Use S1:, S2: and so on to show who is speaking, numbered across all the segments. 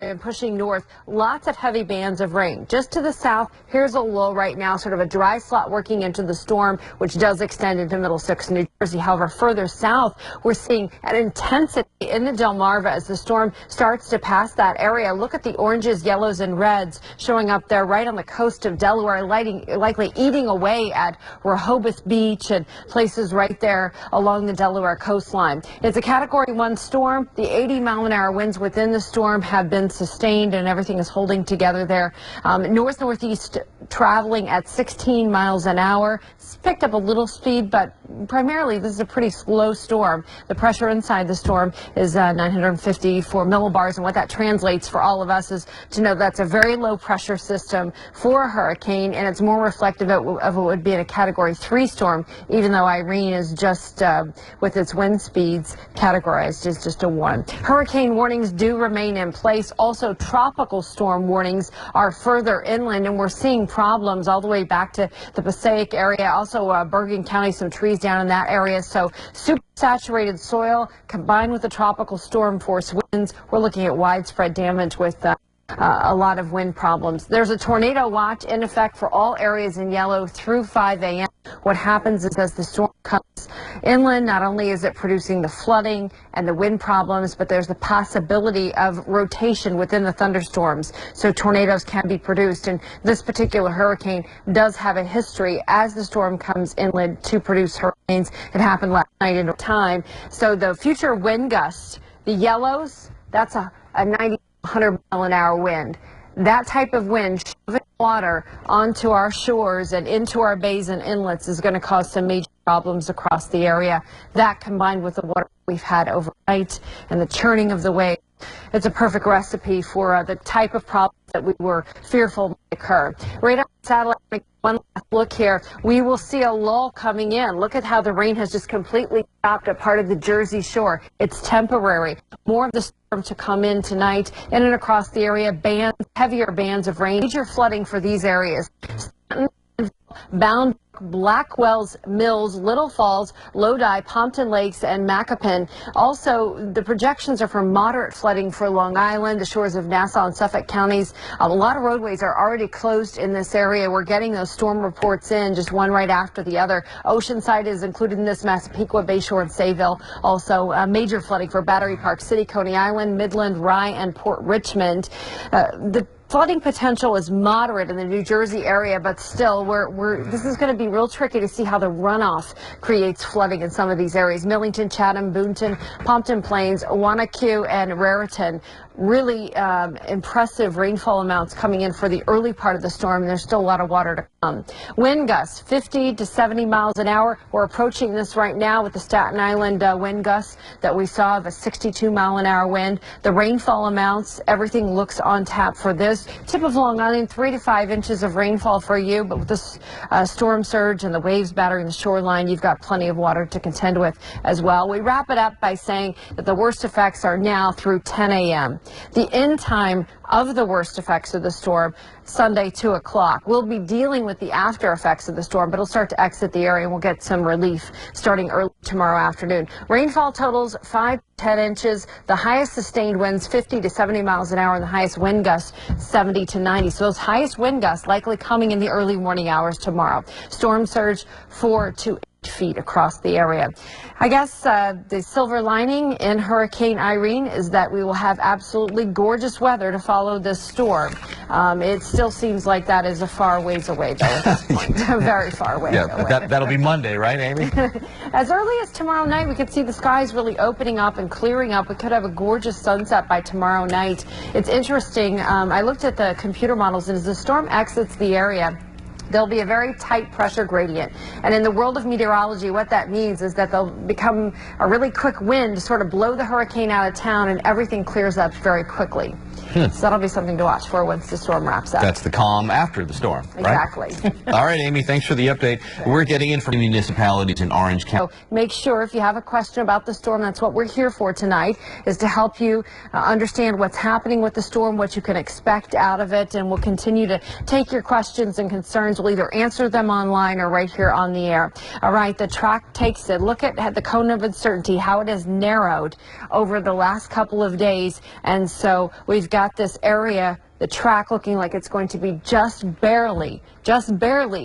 S1: and pushing north, lots of heavy bands of rain. Just to the south, here's a low right now, sort of a dry slot working into the storm, which does extend into Middlesex, New Jersey. However, further south, we're seeing an intensity in the Delmarva as the storm starts to pass that area. Look at the oranges, yellows, and reds showing up there right on the coast of Delaware, likely eating away at Rehoboth Beach and places right there along the Delaware coastline. It's a Category 1 storm. The 80-mile-an-hour winds within the storm have been sustained, and everything is holding together there. North-northeast traveling at 16 miles an hour. It's picked up a little speed, but primarily this is a pretty slow storm. The pressure inside the storm is 954 millibars, and what that translates for all of us is to know that's a very low pressure system for a hurricane, and it's more reflective of what would be in a Category 3 storm, even though Irene is just, with its wind speeds, categorized as just a 1. Hurricane warnings do remain in place. Also, tropical storm warnings are further inland, and we're seeing problems all the way back to the Passaic area. Also, Bergen County, some trees down in that area. So, super saturated soil combined with the tropical storm force winds. We're looking at widespread damage with a lot of wind problems. There's a tornado watch in effect for all areas in yellow through 5 a.m. What happens is as the storm comes inland, not only is it producing the flooding and the wind problems, but there's the possibility of rotation within the thunderstorms. So tornadoes can be produced, and this particular hurricane does have a history as the storm comes inland to produce hurricanes. It happened last night in time. So the future wind gusts, the yellows, that's a 100-mile-an-hour wind. That type of wind shoving water onto our shores and into our bays and inlets is going to cause some major problems across the area. That combined with the water we've had overnight and the churning of the waves, it's a perfect recipe for the type of problems that we were fearful might occur. Right on the satellite, make one last look here. We will see a lull coming in. Look at how the rain has just completely stopped a part of the Jersey shore. It's temporary. More of the storm to come in tonight in and across the area. Heavier bands of rain. Major flooding for these areas. Bound, Blackwells, Mills, Little Falls, Lodi, Pompton Lakes, and Macoupin. Also, the projections are for moderate flooding for Long Island, the shores of Nassau and Suffolk counties. A lot of roadways are already closed in this area. We're getting those storm reports in, just one right after the other. Oceanside is included in this, Massapequa, Bayshore, and Sayville. Also, major flooding for Battery Park City, Coney Island, Midland, Rye, and Port Richmond. The flooding potential is moderate in the New Jersey area, but still, this is going to be real tricky to see how the runoff creates flooding in some of these areas. Millington, Chatham, Boonton, Pompton Plains, Wanacue, and Raritan. Really impressive rainfall amounts coming in for the early part of the storm. There's still a lot of water to come. Wind gusts 50 to 70 miles an hour. We're approaching this right now with the Staten Island wind gusts that we saw of a 62-mile-an-hour wind. The rainfall amounts, everything looks on tap for this. Tip of Long Island, 3 to 5 inches of rainfall for you, but with this storm surge and the waves battering the shoreline, you've got plenty of water to contend with as well. We wrap it up by saying that the worst effects are now through 10 a.m. The end time of the worst effects of the storm, Sunday, 2 o'clock. We'll be dealing with the after effects of the storm, but it'll start to exit the area and we'll get some relief starting early tomorrow afternoon. Rainfall totals 5 to 10 inches. The highest sustained winds 50 to 70 miles an hour, and the highest wind gusts 70 to 90. So those highest wind gusts likely coming in the early morning hours tomorrow. Storm surge 4 to 8 feet across the area. I guess the silver lining in Hurricane Irene is that we will have absolutely gorgeous weather to follow this storm. It still seems like that is a far ways away, though, at this point. Very far away.
S2: Yeah, but that'll be Monday, right, Amy?
S1: As early as tomorrow night, we could see the skies really opening up and clearing up. We could have a gorgeous sunset by tomorrow night. It's interesting. I looked at the computer models, and as the storm exits the area, there'll be a very tight pressure gradient. And in the world of meteorology, what that means is that they'll become a really quick wind to sort of blow the hurricane out of town, and everything clears up very quickly. So that'll be something to watch for once the storm wraps up.
S2: That's the calm after the storm, right?
S1: Exactly.
S2: All right, Amy, thanks for the update. We're getting in from municipalities in Orange County.
S1: So make sure if you have a question about the storm, that's what we're here for tonight, is to help you understand what's happening with the storm, what you can expect out of it, and we'll continue to take your questions and concerns. We'll either answer them online or right here on the air. All right, the track takes it. Look at the cone of uncertainty, how it has narrowed over the last couple of days, and so we've got got this area, the track looking like it's going to be just barely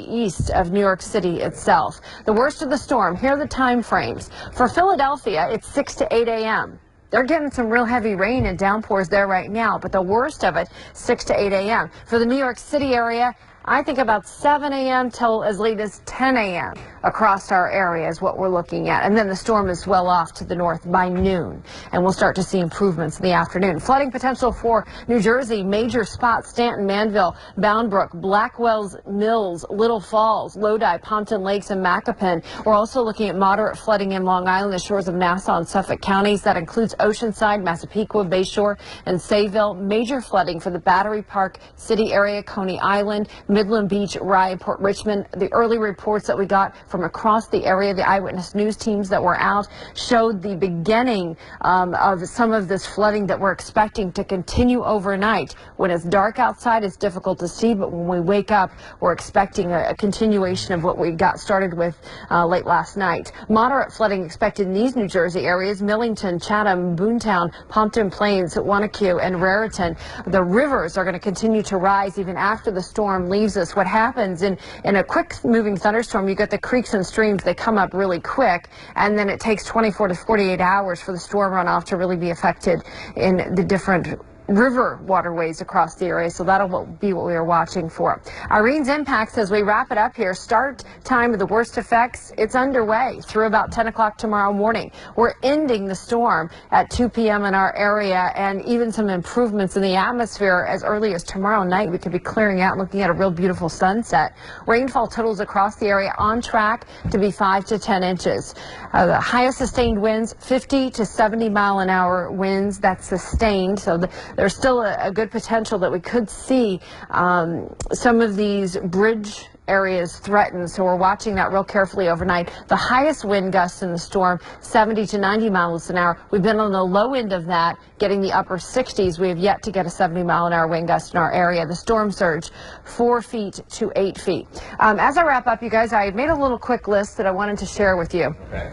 S1: east of New York City itself. The worst of the storm, here are the time frames. For Philadelphia, it's 6 to 8 a.m. They're getting some real heavy rain and downpours there right now, but the worst of it, 6 to 8 a.m. For the New York City area, I think about 7 a.m. till as late as 10 a.m. across our area is what we're looking at. And then the storm is well off to the north by noon. And we'll start to see improvements in the afternoon. Flooding potential for New Jersey, major spots, Stanton, Manville, Bound Brook, Blackwell's Mills, Little Falls, Lodi, Pompton Lakes, and Macoupin. We're also looking at moderate flooding in Long Island, the shores of Nassau and Suffolk counties. That includes Oceanside, Massapequa, Bayshore, and Sayville. Major flooding for the Battery Park City area, Coney Island, Midland Beach, Rye, Port Richmond. The early reports that we got from across the area, the eyewitness news teams that were out, showed the beginning of some of this flooding that we're expecting to continue overnight. When it's dark outside, it's difficult to see, but when we wake up, we're expecting a continuation of what we got started with late last night. Moderate flooding expected in these New Jersey areas: Millington, Chatham, Boontown, Pompton Plains, Wanacue, and Raritan. The rivers are going to continue to rise even after the storm leaves us. What happens in a quick moving thunderstorm, you get the creeks and streams, they come up really quick, and then it takes 24 to 48 hours for the storm runoff to really be affected in the different river waterways across the area, so that'll be what we are watching for. Irene's impacts as we wrap it up here. Start time of the worst effects, it's underway through about 10 o'clock tomorrow morning. We're ending the storm at 2 p.m. in our area, and even some improvements in the atmosphere as early as tomorrow night. We could be clearing out, looking at a real beautiful sunset. Rainfall totals across the area on track to be 5 to 10 inches. The highest sustained winds, 50 to 70 mile an hour winds. That's sustained, so there's still a good potential that we could see some of these bridge areas threatened, so we're watching that real carefully overnight. The highest wind gusts in the storm, 70 to 90 miles an hour. We've been on the low end of that, getting the upper 60s. We have yet to get a 70 mile an hour wind gust in our area. The storm surge, 4 feet to 8 feet. As I wrap up, you guys, I made a little quick list that I wanted to share with you. Okay.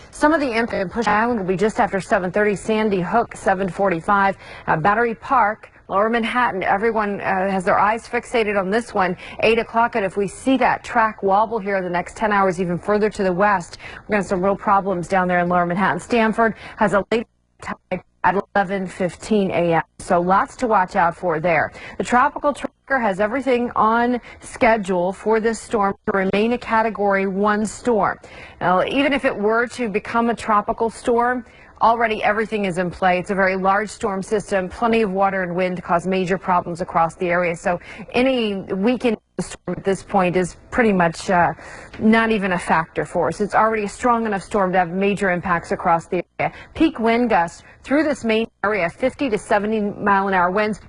S1: Some of the impact in Push Island will be just after 7:30, Sandy Hook 7:45, Battery Park, Lower Manhattan. Everyone has their eyes fixated on this one, 8 o'clock, and if we see that track wobble here in the next 10 hours even further to the west, we're going to have some real problems down there in Lower Manhattan. Stanford has a late tide at 11:15 a.m. So lots to watch out for there. The tropical tracker has everything on schedule for this storm to remain a Category 1 storm. Now, even if it were to become a tropical storm, already everything is in play. It's a very large storm system, plenty of water and wind to cause major problems across the area. So any weakening of the storm at this point is pretty much not even a factor for us. It's already a strong enough storm to have major impacts across the area. Peak wind gusts through this main area, 50 to 70 mile an hour winds.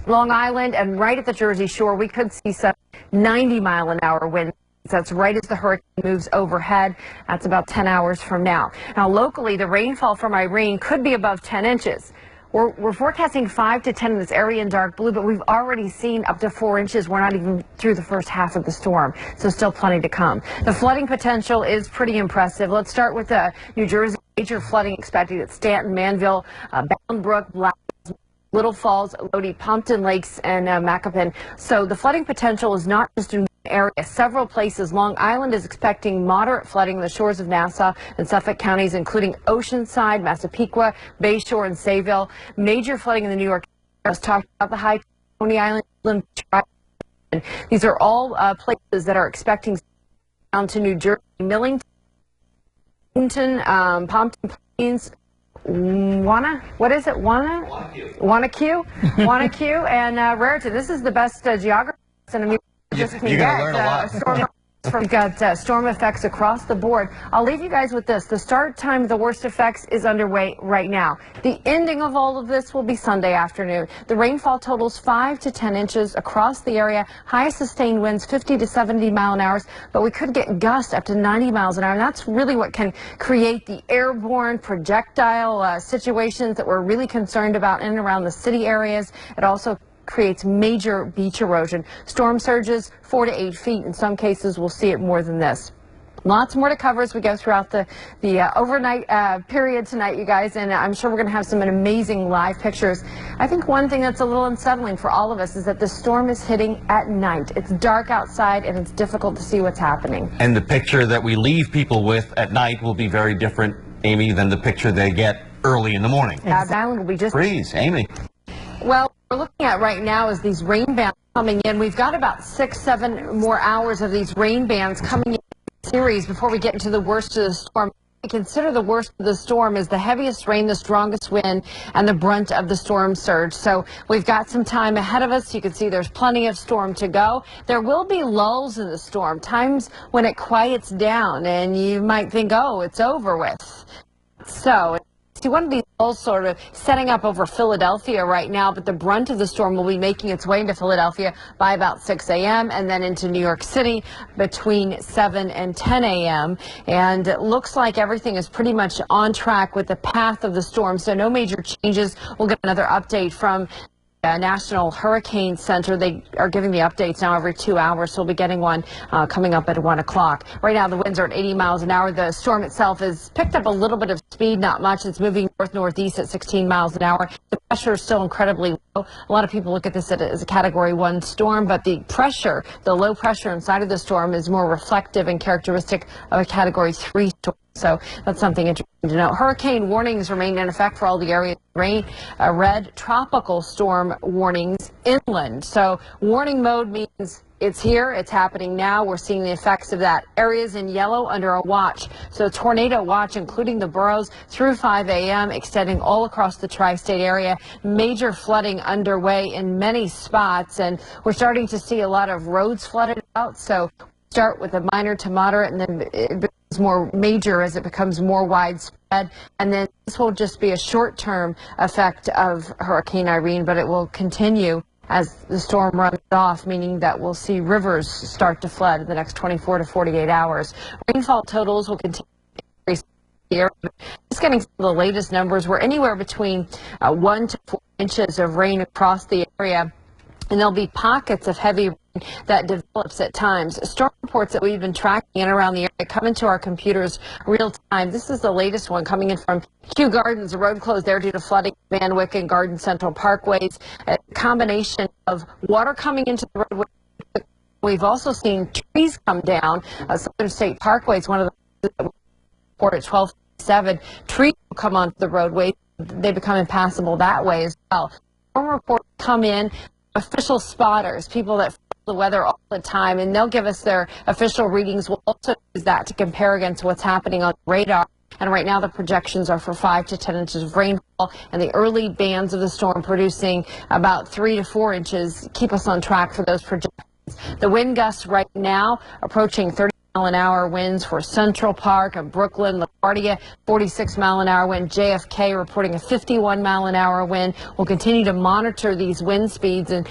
S1: Long Island and right at the Jersey Shore, we could see some 90 mile an hour winds. That's right as the hurricane moves overhead. That's about 10 hours from now. Now, locally, the rainfall from Irene could be above 10 inches. We're forecasting 5 to 10 in this area in dark blue, but we've already seen up to 4 inches. We're not even through the first half of the storm, so still plenty to come. The flooding potential is pretty impressive. Let's start with New Jersey. Major flooding expected at Stanton, Manville, Bound Brook, Little Falls, Lodi, Pompton Lakes, and Macoupin. So the flooding potential is not just in area. Several places. Long Island is expecting moderate flooding in the shores of Nassau and Suffolk counties, including Oceanside, Massapequa, Bayshore, and Sayville. Major flooding in the New York area. I was talking about the high Coney Island. These are all places that are expecting down to New Jersey, Millington, Pompton Plains, Wanacue, and Raritan. This is the best geography in
S2: You're going to learn a lot.
S1: We've got storm effects across the board. I'll leave you guys with this. The start time of the worst effects is underway right now. The ending of all of this will be Sunday afternoon. The rainfall totals 5 to 10 inches across the area. High sustained winds 50 to 70 mile an hour, but we could get gusts up to 90 miles an hour. And that's really what can create the airborne projectile situations that we're really concerned about in and around the city areas. It also creates major beach erosion. Storm surges 4 to 8 feet. In some cases, we'll see it more than this. Lots more to cover as we go throughout the overnight period tonight, you guys, and I'm sure we're going to have some amazing live pictures. I think one thing that's a little unsettling for all of us is that the storm is hitting at night. It's dark outside, and it's difficult to see what's happening.
S2: And the picture that we leave people with at night will be very different, Amy, than the picture they get early in the morning.
S1: Island will be just
S2: freeze, Amy.
S1: Well, what we're looking at right now is these rain bands coming in. We've got about 6-7 more hours of these rain bands coming in series before we get into the worst of the storm. We consider the worst of the storm is the heaviest rain, the strongest wind, and the brunt of the storm surge. So we've got some time ahead of us. You can see there's plenty of storm to go. There will be lulls in the storm, times when it quiets down and you might think, oh, it's over with. So see one of these lulls sort of setting up over Philadelphia right now, but the brunt of the storm will be making its way into Philadelphia by about 6 a.m. and then into New York City between 7 and 10 a.m. And it looks like everything is pretty much on track with the path of the storm, so no major changes. We'll get another update from National Hurricane Center. They are giving the updates now every 2 hours, so we'll be getting one coming up at 1 o'clock. Right now the winds are at 80 miles an hour. The storm itself has picked up a little bit of speed, not much. It's moving north-northeast at 16 miles an hour. The pressure is still incredibly low. A lot of people look at this as a Category 1 storm, but the pressure, the low pressure inside of the storm is more reflective and characteristic of a Category 3 storm. So that's something interesting to know. Hurricane warnings remain in effect for all the areas. Rain, red tropical storm warnings inland. So warning mode means it's here, it's happening now. We're seeing the effects of that. Areas in yellow under a watch. So tornado watch, including the boroughs, through 5 a.m., extending all across the tri-state area. Major flooding underway in many spots, and we're starting to see a lot of roads flooded out. So start with a minor to moderate, and then it becomes more major as it becomes more widespread. And then this will just be a short-term effect of Hurricane Irene, but it will continue as the storm runs off, meaning that we'll see rivers start to flood in the next 24 to 48 hours. Rainfall totals will continue to increase here. Just getting some of the latest numbers, we're anywhere between 1 to 4 inches of rain across the area. And there'll be pockets of heavy rain that develops at times. Storm reports that we've been tracking in around the area come into our computers real time. This is the latest one coming in from Kew Gardens, a road closed there due to flooding Van Wyck and Garden Central parkways. A combination of water coming into the roadway. We've also seen trees come down. Southern State Parkway is one of the report at 12:07. Trees will come onto the roadway. They become impassable that way as well. Storm reports come in. Official spotters, people that follow the weather all the time, and they'll give us their official readings. We'll also use that to compare against what's happening on the radar. And right now the projections are for 5 to 10 inches of rainfall, and the early bands of the storm producing about 3 to 4 inches keep us on track for those projections. The wind gusts right now approaching 30-mile-an-hour winds for Central Park and Brooklyn, LaGuardia, 46-mile-an-hour wind. JFK reporting a 51-mile-an-hour wind. We'll continue to monitor these wind speeds, and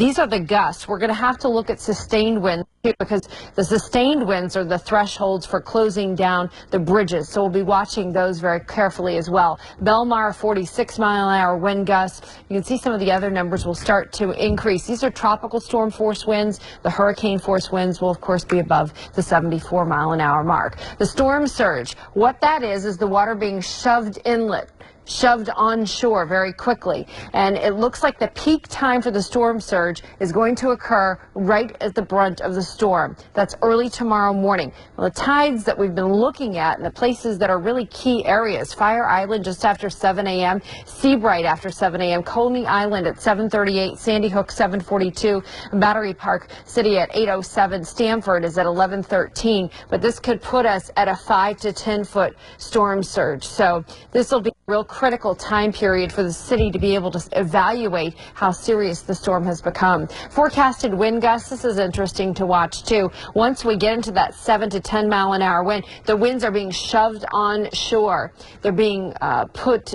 S1: these are the gusts. We're going to have to look at sustained winds too, because the sustained winds are the thresholds for closing down the bridges. So we'll be watching those very carefully as well. Belmar, 46-mile-an-hour wind gusts. You can see some of the other numbers will start to increase. These are tropical storm force winds. The hurricane force winds will, of course, be above the 74-mile-an-hour mark. The storm surge, what that is the water being shoved inlet, shoved onshore very quickly. And it looks like the peak time for the storm surge is going to occur right at the brunt of the storm. That's early tomorrow morning. Well, the tides that we've been looking at and the places that are really key areas, Fire Island just after 7 a.m., Seabright after 7 a.m., Coney Island at 7:38, Sandy Hook 7:42, Battery Park City at 8:07, Stamford is at 11:13, but this could put us at a 5 to 10 foot storm surge. So this will be a real critical time period for the city to be able to evaluate how serious the storm has become. Forecasted wind gusts, this is interesting to watch too. Once we get into that 7 to 10 mile an hour wind, the winds are being shoved on shore. They're being put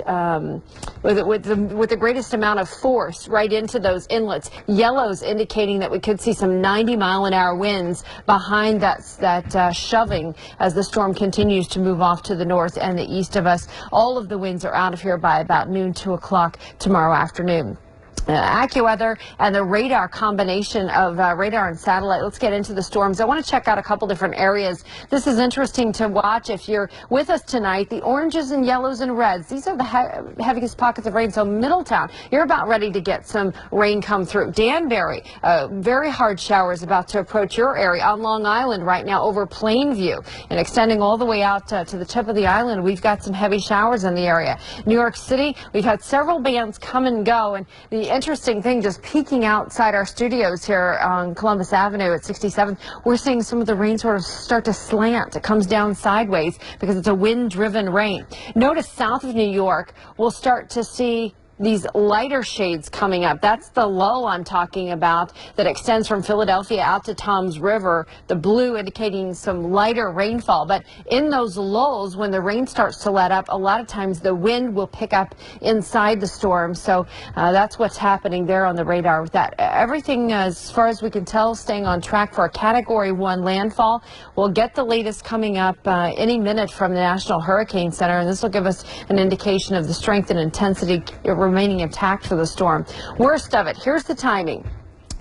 S1: with the greatest amount of force right into those inlets. Yellows indicating that we could see some 90-mile-an-hour winds behind that shoving as the storm continues to move off to the north and the east of us. All of the winds are out of here by about noon, 2 o'clock tomorrow afternoon. AccuWeather and the radar combination of radar and satellite. Let's get into the storms. I want to check out a couple different areas. This is interesting to watch if you're with us tonight. The oranges and yellows and reds, these are the heaviest pockets of rain. So Middletown, you're about ready to get some rain come through. Danbury, very hard showers about to approach your area. On Long Island right now over Plainview and extending all the way out to the tip of the island, we've got some heavy showers in the area. New York City, we've had several bands come and go, and the interesting thing, just peeking outside our studios here on Columbus Avenue at 67th, we're seeing some of the rain sort of start to slant. It comes down sideways because it's a wind-driven rain. Notice south of New York, we'll start to see these lighter shades coming up. That's the lull I'm talking about that extends from Philadelphia out to Toms River, the blue indicating some lighter rainfall. But in those lulls, when the rain starts to let up, a lot of times the wind will pick up inside the storm. So that's what's happening there on the radar with that. Everything, as far as we can tell, staying on track for a Category 1 landfall. We'll get the latest coming up any minute from the National Hurricane Center, and this will give us an indication of the strength and intensity remaining intact for the storm. Worst of it, here's the timing.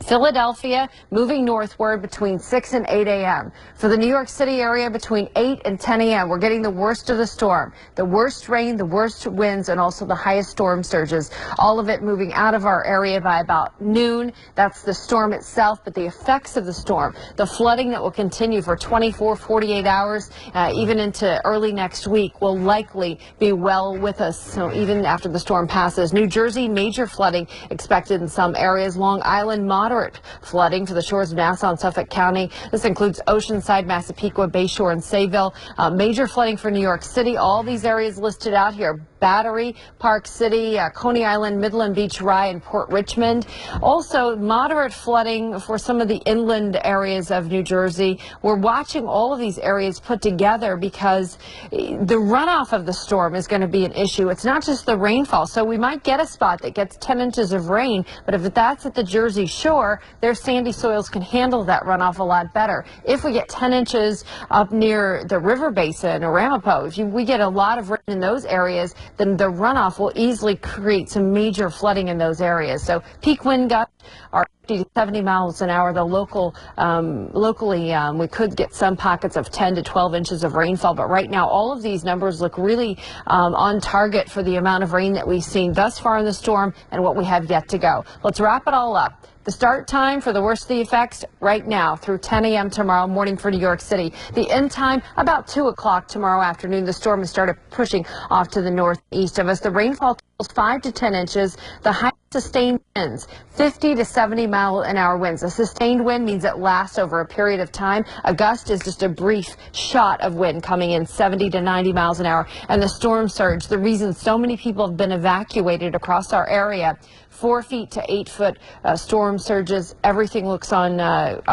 S1: Philadelphia moving northward between 6 and 8 a.m. For the New York City area between 8 and 10 a.m. We're getting the worst of the storm. The worst rain, the worst winds, and also the highest storm surges. All of it moving out of our area by about noon. That's the storm itself, but the effects of the storm, the flooding that will continue for 24, 48 hours, even into early next week, will likely be well with us. So even after the storm passes, New Jersey, major flooding expected in some areas. Long Island, moderate flooding to the shores of Nassau and Suffolk County. This includes Oceanside, Massapequa, Bayshore, and Sayville. Major flooding for New York City. All these areas listed out here. Battery, Park City, Coney Island, Midland Beach, Rye, and Port Richmond. Also, moderate flooding for some of the inland areas of New Jersey. We're watching all of these areas put together because the runoff of the storm is going to be an issue. It's not just the rainfall. So we might get a spot that gets 10 inches of rain, but if that's at the Jersey Shore, their sandy soils can handle that runoff a lot better. If we get 10 inches up near the river basin or Ramapo, if we get a lot of rain in those areas, then the runoff will easily create some major flooding in those areas. So peak wind gusts are 50 to 70 miles an hour. The locally, we could get some pockets of 10 to 12 inches of rainfall. But right now, all of these numbers look really on target for the amount of rain that we've seen thus far in the storm and what we have yet to go. Let's wrap it all up. The start time for the worst of the effects right now through 10 a.m. tomorrow morning for New York City. The end time about 2 o'clock tomorrow afternoon. The storm has started pushing off to the northeast of us. The rainfall totals 5 to 10 inches. The high sustained winds, 50 to 70 mile an hour winds. A sustained wind means it lasts over a period of time. A gust is just a brief shot of wind coming in 70 to 90 miles an hour. And the storm surge, the reason so many people have been evacuated across our area, 4 feet to 8 foot storm surges. Everything looks on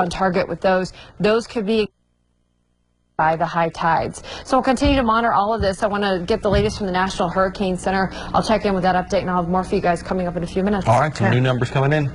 S1: target with those. Those could be by the high tides. So we'll continue to monitor all of this. I want to get the latest from the National Hurricane Center. I'll check in with that update, and I'll have more for you guys coming up in a few minutes.
S2: All right, some new numbers coming in.